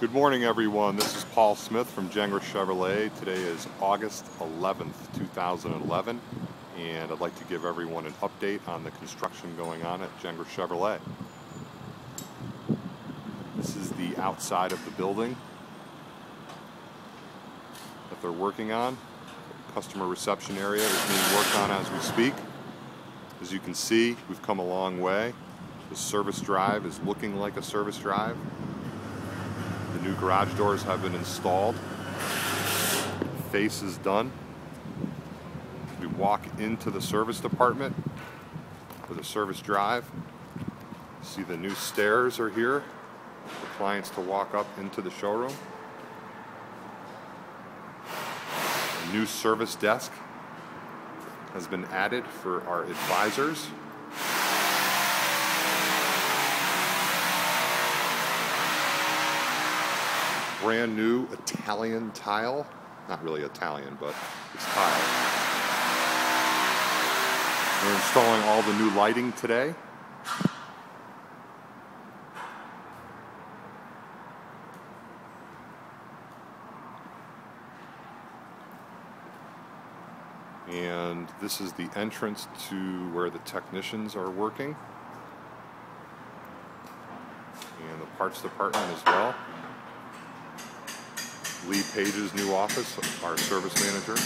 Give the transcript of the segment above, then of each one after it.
Good morning, everyone. This is Paul Smith from Gengras Chevrolet. Today is August 11th, 2011, and I'd like to give everyone an update on the construction going on at Gengras Chevrolet. This is the outside of the building that they're working on. Customer reception area is being worked on as we speak. As you can see, we've come a long way. The service drive is looking like a service drive. The new garage doors have been installed. The face is done. We walk into the service department for the service drive. See, the new stairs are here for clients to walk up into the showroom. A new service desk has been added for our advisors. Brand new Italian tile. Not really Italian, but it's tile. We're installing all the new lighting today. And this is the entrance to where the technicians are working. And the parts department as well. Lee Page's new office, our service manager,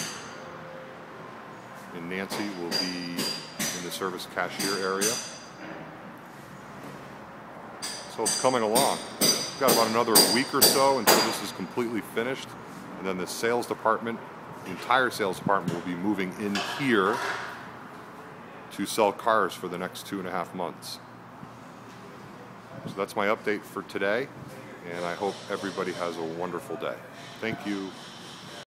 and Nancy will be in the service cashier area. So it's coming along. We've got about another week or so until this is completely finished, and then the sales department, the entire sales department, will be moving in here to sell cars for the next 2.5 months. So that's my update for today, and I hope everybody has a wonderful day. Thank you.